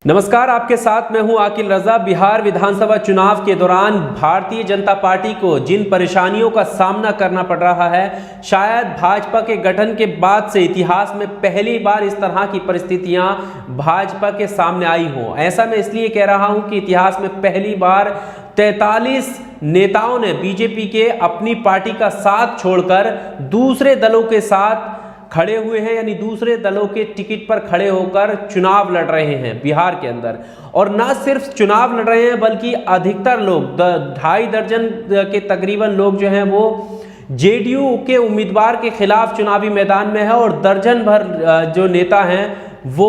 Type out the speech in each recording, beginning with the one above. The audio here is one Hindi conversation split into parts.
नमस्कार, आपके साथ मैं हूं आकिल रजा। बिहार विधानसभा चुनाव के दौरान भारतीय जनता पार्टी को जिन परेशानियों का सामना करना पड़ रहा है, शायद भाजपा के गठन के बाद से इतिहास में पहली बार इस तरह की परिस्थितियां भाजपा के सामने आई हों। ऐसा मैं इसलिए कह रहा हूं कि इतिहास में पहली बार 43 नेताओं ने बीजेपी के अपनी पार्टी का साथ छोड़कर दूसरे दलों के साथ खड़े हुए हैं, यानी दूसरे दलों के टिकट पर खड़े होकर चुनाव लड़ रहे हैं बिहार के अंदर। और ना सिर्फ चुनाव लड़ रहे हैं बल्कि अधिकतर लोग 2.5 दर्जन के तकरीबन लोग जो हैं वो जेडीयू के उम्मीदवार के खिलाफ चुनावी मैदान में है और दर्जन भर जो नेता हैं वो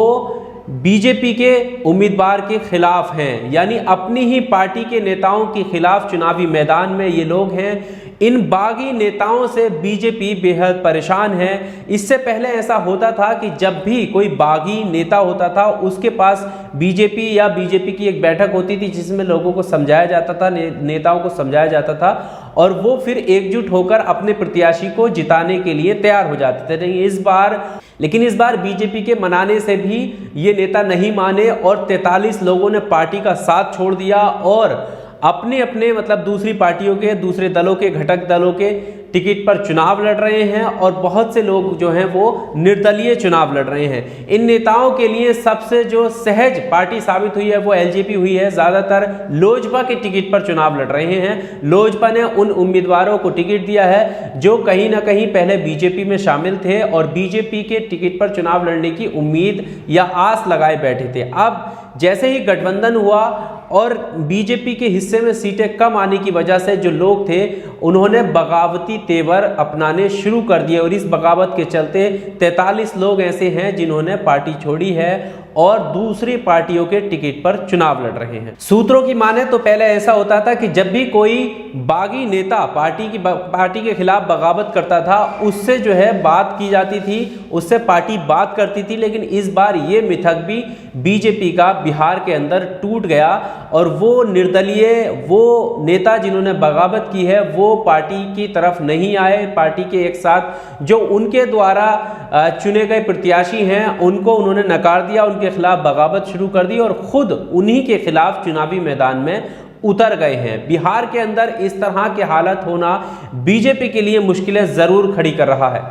बीजेपी के उम्मीदवार के खिलाफ हैं, यानी अपनी ही पार्टी के नेताओं के खिलाफ चुनावी मैदान में ये लोग हैं। इन बागी नेताओं से बीजेपी बेहद परेशान है। इससे पहले ऐसा होता था कि जब भी कोई बागी नेता होता था उसके पास बीजेपी या बीजेपी की एक बैठक होती थी जिसमें लोगों को समझाया जाता था, नेताओं को समझाया जाता था और वो फिर एकजुट होकर अपने प्रत्याशी को जिताने के लिए तैयार हो जाते थे। लेकिन इस बार बीजेपी के मनाने से भी ये नेता नहीं माने और 43 लोगों ने पार्टी का साथ छोड़ दिया और अपने अपने दूसरी पार्टियों के, दूसरे दलों के, घटक दलों के टिकट पर चुनाव लड़ रहे हैं और बहुत से लोग जो हैं वो निर्दलीय चुनाव लड़ रहे हैं। इन नेताओं के लिए सबसे जो सहज पार्टी साबित हुई है वो एलजेपी हुई है। ज़्यादातर लोजपा के टिकट पर चुनाव लड़ रहे हैं। लोजपा ने उन उम्मीदवारों को टिकट दिया है जो कहीं ना कहीं पहले बीजेपी में शामिल थे और बीजेपी के टिकट पर चुनाव लड़ने की उम्मीद या आस लगाए बैठे थे। अब जैसे ही गठबंधन हुआ और बीजेपी के हिस्से में सीटें कम आने की वजह से जो लोग थे उन्होंने बगावती तेवर अपनाने शुरू कर दिए और इस बगावत के चलते 43 लोग ऐसे हैं जिन्होंने पार्टी छोड़ी है और दूसरी पार्टियों के टिकट पर चुनाव लड़ रहे हैं। सूत्रों की माने तो पहले ऐसा होता था कि जब भी कोई बागी नेता पार्टी के खिलाफ बगावत करता था उससे जो है बात की जाती थी, उससे पार्टी बात करती थी। लेकिन इस बार ये मिथक भी बीजेपी का बिहार के अंदर टूट गया और वो निर्दलीय वो नेता जिन्होंने बगावत की है वो पार्टी की तरफ नहीं आए। पार्टी के एक साथ जो उनके द्वारा चुने गए प्रत्याशी हैं उनको उन्होंने नकार दिया, उनके खिलाफ बगावत शुरू कर दी और खुद उन्हीं के खिलाफ चुनावी मैदान में उतर गए हैं। बिहार के अंदर इस तरह के हालत होना बीजेपी के लिए मुश्किलें जरूर खड़ी कर रहा है।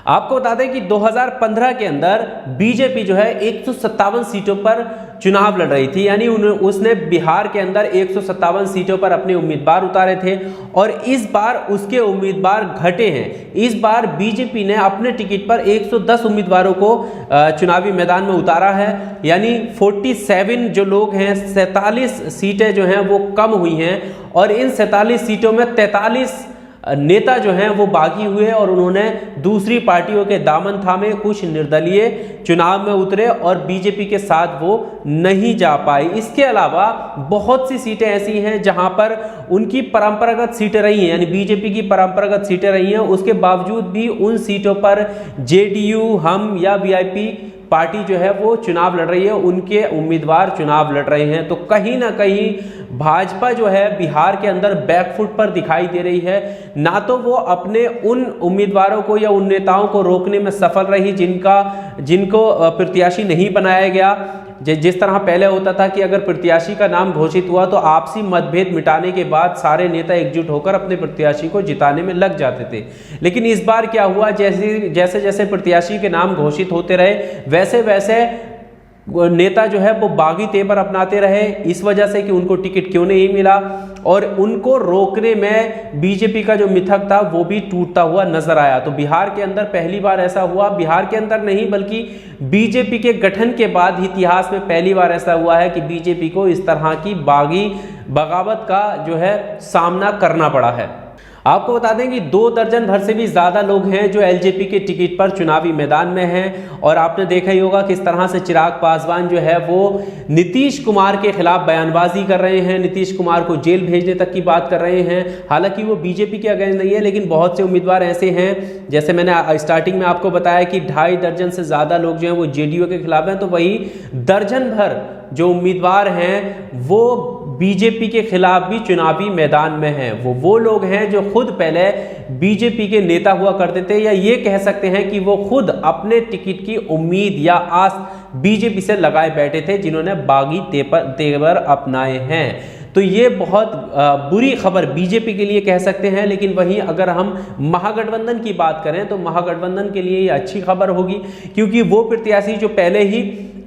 आपको बता दें कि 2015 के अंदर बीजेपी जो है 157 सीटों पर चुनाव लड़ रही थी, यानी उसने बिहार के अंदर 157 सीटों पर अपने उम्मीदवार उतारे थे और इस बार उसके उम्मीदवार घटे हैं। इस बार बीजेपी ने अपने टिकट पर 110 उम्मीदवारों को चुनावी मैदान में उतारा है, यानी 47 जो लोग हैं 47 सीटें जो हैं वो कम हुई हैं और इन 47 सीटों में 43 नेता जो हैं वो बागी हुए और उन्होंने दूसरी पार्टियों के दामन थामे, कुछ निर्दलीय चुनाव में उतरे और बीजेपी के साथ वो नहीं जा पाए। इसके अलावा बहुत सी सीटें ऐसी हैं जहां पर उनकी परंपरागत सीटें रही हैं, यानी बीजेपी की परंपरागत सीटें रही हैं, उसके बावजूद भी उन सीटों पर जेडीयू, हम या वीआईपी पार्टी जो है वो चुनाव लड़ रही है, उनके उम्मीदवार चुनाव लड़ रहे हैं। तो कहीं ना कहीं भाजपा जो है बिहार के अंदर बैकफुट पर दिखाई दे रही है। ना तो वो अपने उन उम्मीदवारों को या उन नेताओं को रोकने में सफल रही जिनको प्रत्याशी नहीं बनाया गया। जिस तरह पहले होता था कि अगर प्रत्याशी का नाम घोषित हुआ तो आपसी मतभेद मिटाने के बाद सारे नेता एकजुट होकर अपने प्रत्याशी को जिताने में लग जाते थे। लेकिन इस बार क्या हुआ, जैसे जैसे प्रत्याशी के नाम घोषित होते रहे वैसे वैसे नेता जो है वो बागी तेवर अपनाते रहे, इस वजह से कि उनको टिकट क्यों नहीं मिला और उनको रोकने में बीजेपी का जो मिथक था वो भी टूटता हुआ नजर आया। तो बिहार के अंदर पहली बार ऐसा हुआ, बिहार के अंदर नहीं बल्कि बीजेपी के गठन के बाद ही इतिहास में पहली बार ऐसा हुआ है कि बीजेपी को इस तरह की बगावत का जो है सामना करना पड़ा है। आपको बता दें कि 2 दर्जन भर से भी ज़्यादा लोग हैं जो एलजेपी के टिकट पर चुनावी मैदान में हैं और आपने देखा ही होगा किस तरह से चिराग पासवान जो है वो नीतीश कुमार के खिलाफ बयानबाजी कर रहे हैं, नीतीश कुमार को जेल भेजने तक की बात कर रहे हैं। हालांकि वो बीजेपी के अगेंस्ट नहीं है, लेकिन बहुत से उम्मीदवार ऐसे हैं, जैसे मैंने स्टार्टिंग में आपको बताया कि 2.5 दर्जन से ज़्यादा लोग जो हैं वो जेडीयू के खिलाफ हैं, तो वही दर्जन भर जो उम्मीदवार हैं वो बीजेपी के खिलाफ भी चुनावी मैदान में हैं। वो लोग हैं जो खुद पहले बीजेपी के नेता हुआ करते थे, या ये कह सकते हैं कि वो खुद अपने टिकट की उम्मीद या आस बीजेपी से लगाए बैठे थे, जिन्होंने बागी तेवर अपनाए हैं। तो ये बहुत बुरी खबर बीजेपी के लिए कह सकते हैं। लेकिन वहीं अगर हम महागठबंधन की बात करें तो महागठबंधन के लिए ये अच्छी खबर होगी, क्योंकि वो प्रत्याशी जो पहले ही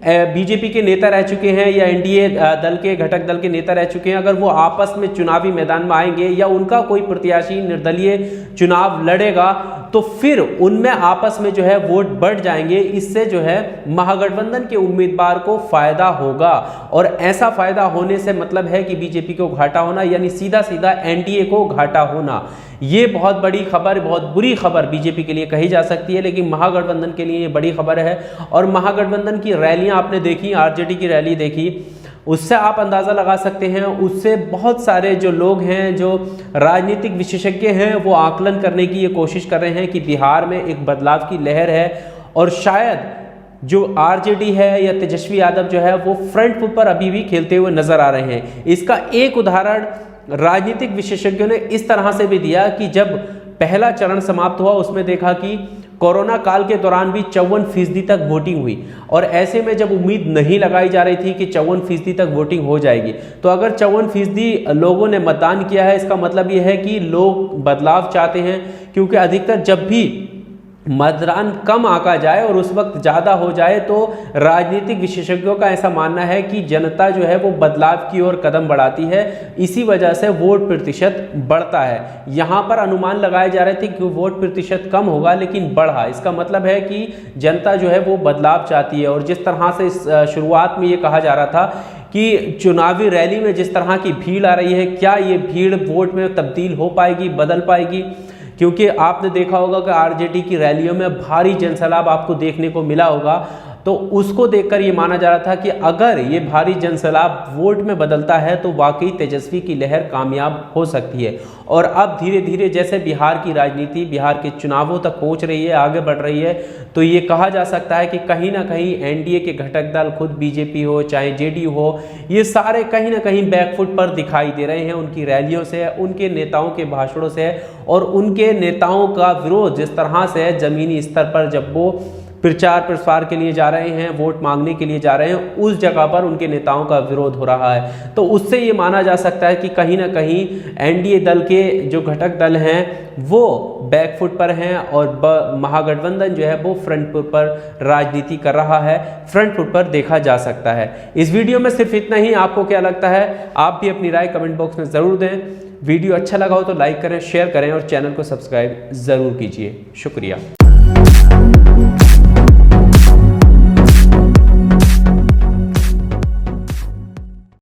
बीजेपी के नेता रह चुके हैं या एनडीए दल के घटक दल के नेता रह चुके हैं, अगर वो आपस में चुनावी मैदान में आएंगे या उनका कोई प्रत्याशी निर्दलीय चुनाव लड़ेगा तो फिर उनमें आपस में जो है वोट बढ़ जाएंगे। इससे जो है महागठबंधन के उम्मीदवार को फायदा होगा, और ऐसा फायदा होने से मतलब है कि बीजेपी को घाटा होना, यानी सीधा सीधा एनडीए को घाटा होना। ये बहुत बड़ी खबर, बहुत बुरी खबर बीजेपी के लिए कही जा सकती है, लेकिन महागठबंधन के लिए ये बड़ी खबर है। और महागठबंधन की रैलियां आपने देखी, आरजेडी की रैली देखी, उससे आप अंदाज़ा लगा सकते हैं, उससे बहुत सारे जो लोग हैं, जो राजनीतिक विशेषज्ञ हैं, वो आकलन करने की ये कोशिश कर रहे हैं कि बिहार में एक बदलाव की लहर है, और शायद जो आरजेडी है या तेजस्वी यादव जो है वो फ्रंट फुट पर अभी भी खेलते हुए नजर आ रहे हैं। इसका एक उदाहरण राजनीतिक विशेषज्ञों ने इस तरह से भी दिया कि जब पहला चरण समाप्त हुआ उसमें देखा कि कोरोना काल के दौरान भी 54% तक वोटिंग हुई, और ऐसे में जब उम्मीद नहीं लगाई जा रही थी कि 54% तक वोटिंग हो जाएगी, तो अगर 54% लोगों ने मतदान किया है, इसका मतलब यह है कि लोग बदलाव चाहते हैं। क्योंकि अधिकतर जब भी मतदान कम आंका जाए और उस वक्त ज़्यादा हो जाए तो राजनीतिक विशेषज्ञों का ऐसा मानना है कि जनता जो है वो बदलाव की ओर कदम बढ़ाती है, इसी वजह से वोट प्रतिशत बढ़ता है। यहाँ पर अनुमान लगाए जा रहे थे कि वोट प्रतिशत कम होगा, लेकिन बढ़ा। इसका मतलब है कि जनता जो है वो बदलाव चाहती है। और जिस तरह से इस शुरुआत में ये कहा जा रहा था कि चुनावी रैली में जिस तरह की भीड़ आ रही है, क्या ये भीड़ वोट में तब्दील हो पाएगी, बदल पाएगी? क्योंकि आपने देखा होगा कि आरजेडी की रैलियों में भारी जनसैलाब आपको देखने को मिला होगा, तो उसको देखकर ये माना जा रहा था कि अगर ये भारी जनसैलाब वोट में बदलता है तो वाकई तेजस्वी की लहर कामयाब हो सकती है। और अब धीरे धीरे जैसे बिहार की राजनीति बिहार के चुनावों तक पहुंच रही है, आगे बढ़ रही है, तो ये कहा जा सकता है कि कहीं ना कहीं एनडीए के घटक दल, खुद बीजेपी हो चाहे जेडीयू हो, ये सारे कहीं ना कहीं बैकफुट पर दिखाई दे रहे हैं उनकी रैलियों से, उनके नेताओं के भाषणों से, और उनके नेताओं का विरोध जिस तरह से जमीनी स्तर पर जब वो प्रचार प्रसार के लिए जा रहे हैं, वोट मांगने के लिए जा रहे हैं, उस जगह पर उनके नेताओं का विरोध हो रहा है। तो उससे ये माना जा सकता है कि कहीं ना कहीं एनडीए दल के जो घटक दल हैं वो बैकफुट पर हैं, और महागठबंधन जो है वो फ्रंट फुट पर राजनीति कर रहा है, फ्रंट फुट पर देखा जा सकता है। इस वीडियो में सिर्फ इतना ही। आपको क्या लगता है? आप भी अपनी राय कमेंट बॉक्स में ज़रूर दें। वीडियो अच्छा लगा हो तो लाइक करें, शेयर करें और चैनल को सब्सक्राइब ज़रूर कीजिए। शुक्रिया।